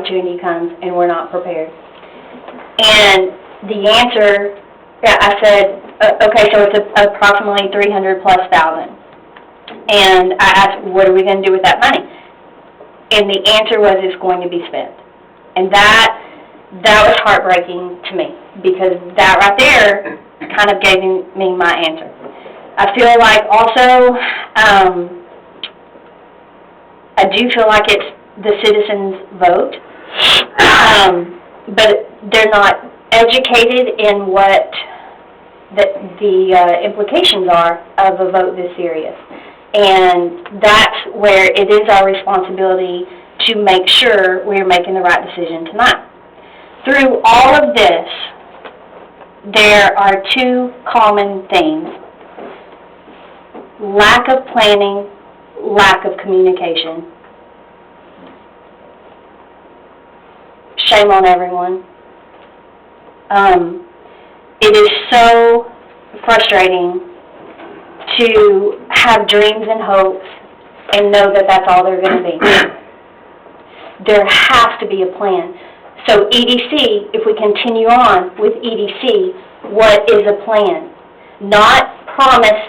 opportunity comes and we're not prepared. And the answer, I said, okay, so it's approximately $300,000+. And I asked, what are we going to do with that money? And the answer was, it's going to be spent. And that was heartbreaking to me, because that right there kind of gave me my answer. I feel like also, I do feel like it's the citizens' vote, but they're not educated in what the implications are of a vote this serious. And that's where it is our responsibility to make sure we're making the right decision tonight. Through all of this, there are two common themes: lack of planning, lack of communication. Shame on everyone. It is so frustrating to have dreams and hopes and know that that's all they're going to be. There has to be a plan. So EDC, if we continue on with EDC, what is a plan? Not promise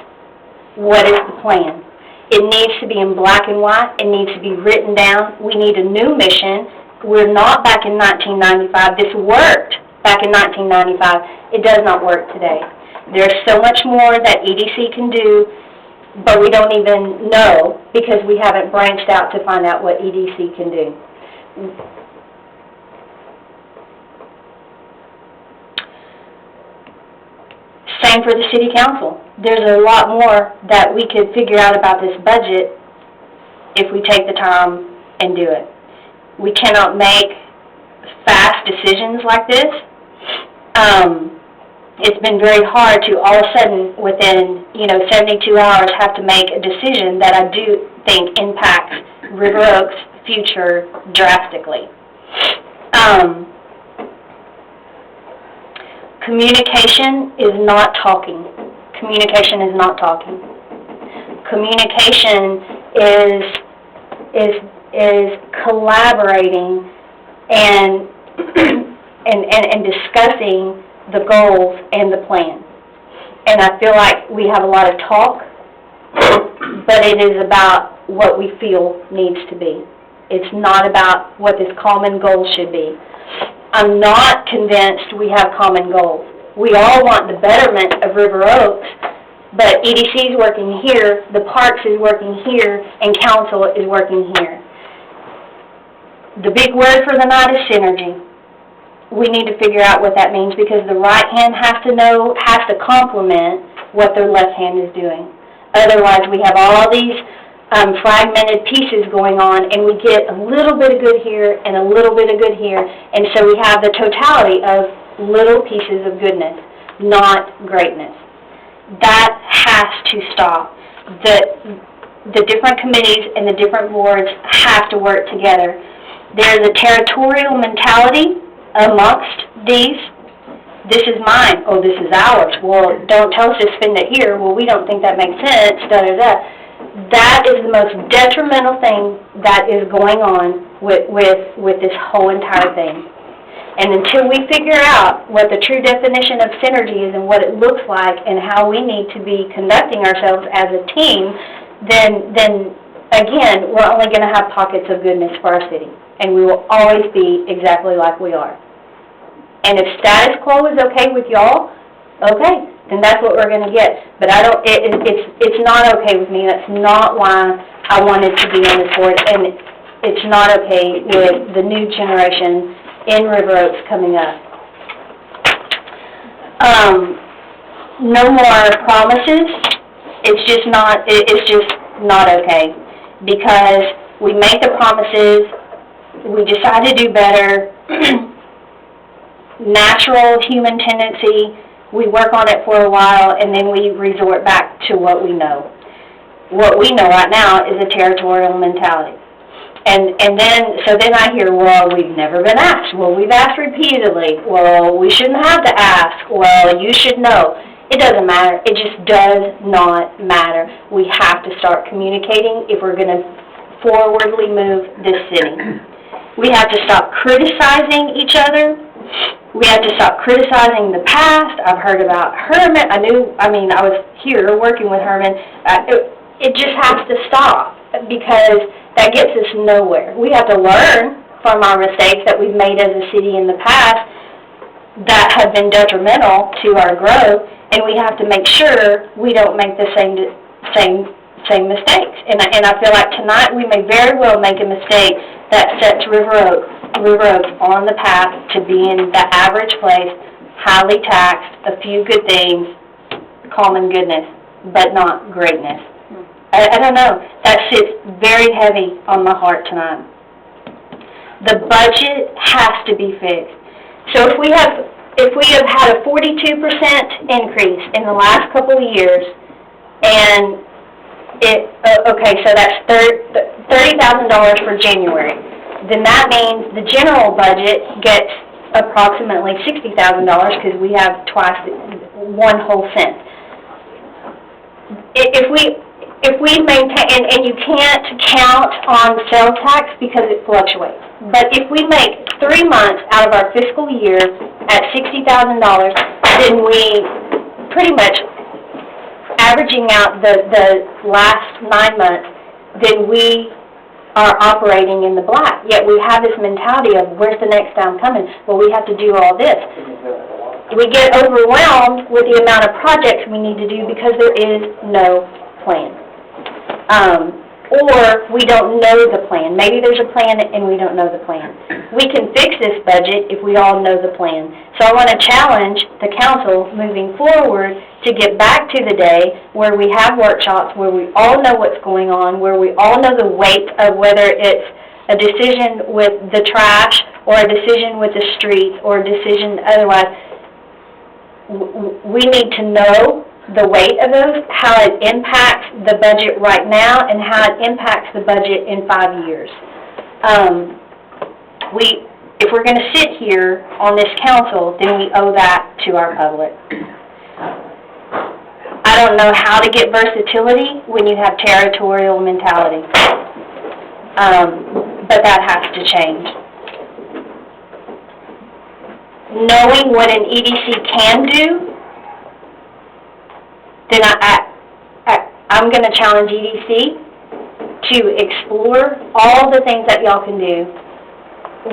what is the plan. It needs to be in black and white. It needs to be written down. We need a new mission. We're not back in 1995. This worked back in 1995. It does not work today. There's so much more that EDC can do, but we don't even know because we haven't branched out to find out what EDC can do. Same for the City Council. There's a lot more that we could figure out about this budget if we take the time and do it. We cannot make fast decisions like this. It's been very hard to all of a sudden, within 72 hours, have to make a decision that I do think impacts River Oaks' future drastically. Communication is not talking. Communication is not talking. Communication is collaborating and discussing the goals and the plan. And I feel like we have a lot of talk, but it is about what we feel needs to be. It's not about what this common goal should be. I'm not convinced we have common goals. We all want the betterment of River Oaks, but EDC is working here, the Parks is working here, and Council is working here. The big word for the night is synergy. We need to figure out what that means, because the right hand has to complement what their left hand is doing. Otherwise, we have all these fragmented pieces going on, and we get a little bit of good here and a little bit of good here, and so we have the totality of little pieces of goodness, not greatness. That has to stop. The different committees and the different boards have to work together. There's a territorial mentality amongst these. This is mine. Oh, this is ours. Well, don't tell us to spend it here. Well, we don't think that makes sense. Da-da-da. That is the most detrimental thing that is going on with this whole entire thing. And until we figure out what the true definition of synergy is and what it looks like and how we need to be conducting ourselves as a team, then again, we're only going to have pockets of goodness for our city. And we will always be exactly like we are. And if status quo is okay with y'all, okay, then that's what we're going to get. But it's not okay with me. That's not why I wanted to be on this board. And it's not okay with the new generation in River Oaks coming up. No more promises. It's just not okay, because we make the promises, we decide to do better, natural human tendency, we work on it for a while, and then we resort back to what we know. What we know right now is a territorial mentality. And then I hear, well, we've never been asked. Well, we've asked repeatedly. Well, we shouldn't have to ask. Well, you should know. It doesn't matter. It just does not matter. We have to start communicating if we're going to forwardly move this city. We have to stop criticizing each other. We have to stop criticizing the past. I've heard about Herman. I was here working with Herman. It just has to stop because that gets us nowhere. We have to learn from our mistakes that we've made as a city in the past that have been detrimental to our growth, and we have to make sure we don't make the same mistakes. And I feel like tonight we may very well make a mistake that sets River Oaks on the path to being the average place, highly taxed, a few good things, common goodness, but not greatness. I don't know. That sits very heavy on my heart tonight. The budget has to be fixed. So if we have had a 42% increase in the last couple of years, and so that's $30,000 for January, then that means the general budget gets approximately $60,000 because we have twice one whole cent. If we maintain, and you can't count on sales tax because it fluctuates, but if we make 3 months out of our fiscal year at $60,000, then we pretty much, averaging out the last 9 months, then we are operating in the black. Yet we have this mentality of, where's the next time coming? Well, we have to do all this. We get overwhelmed with the amount of projects we need to do because there is no plan. Or we don't know the plan. Maybe there's a plan and we don't know the plan. We can fix this budget if we all know the plan. So I want to challenge the council moving forward to get back to the day where we have workshops, where we all know what's going on, where we all know the weight of whether it's a decision with the trash or a decision with the streets or a decision otherwise. We need to know the weight of those, how it impacts the budget right now, and how it impacts the budget in 5 years. If we're going to sit here on this council, then we owe that to our public. I don't know how to get versatility when you have territorial mentality, but that has to change. Knowing what an EDC can do, then I'm going to challenge EDC to explore all the things that y'all can do,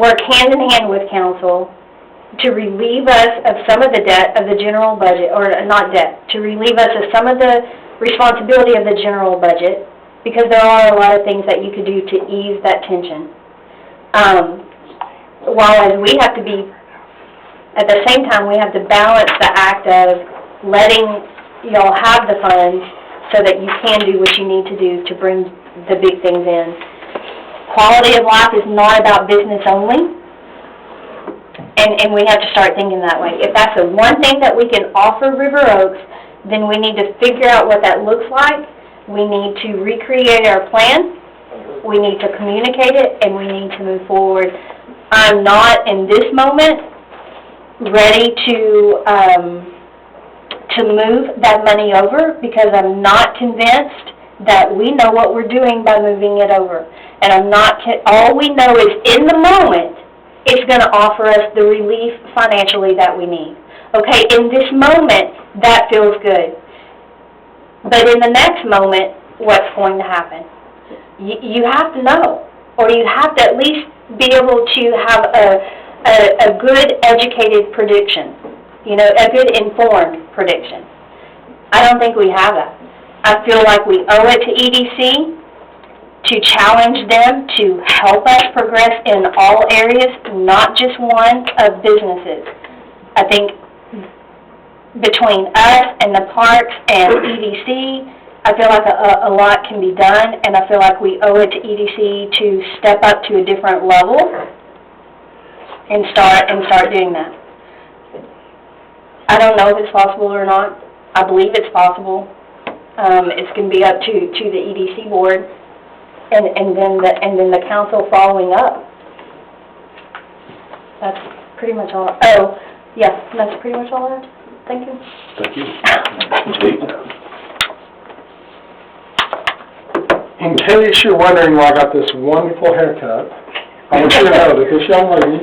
work hand in hand with council to relieve us of some of the debt of the general budget, or not debt, to relieve us of some of the responsibility of the general budget, because there are a lot of things that you could do to ease that tension. While we have to be, at the same time, we have to balance the act of letting y'all have the funds so that you can do what you need to do to bring the big things in. Quality of life is not about business only, and we have to start thinking that way. If that's the one thing that we can offer River Oaks, then we need to figure out what that looks like. We need to recreate our plan. We need to communicate it, and we need to move forward. I'm not, in this moment, ready to move that money over because I'm not convinced that we know what we're doing by moving it over. And all we know is in the moment, it's going to offer us the relief financially that we need. Okay, in this moment, that feels good. But in the next moment, what's going to happen? You have to know, or you have to at least be able to have a good educated prediction. A good informed prediction. I don't think we have that. I feel like we owe it to EDC to challenge them to help us progress in all areas, not just one of businesses. I think between us and the parks and EDC, I feel like a lot can be done, and I feel like we owe it to EDC to step up to a different level and start doing that. I don't know if it's possible or not. I believe it's possible. It's going to be up to the EDC board, and then the council following up. That's pretty much all. Oh, yeah, that's pretty much all I have. Thank you. Thank you. In case you're wondering why I got this wonderful haircut, I want you to know, this young lady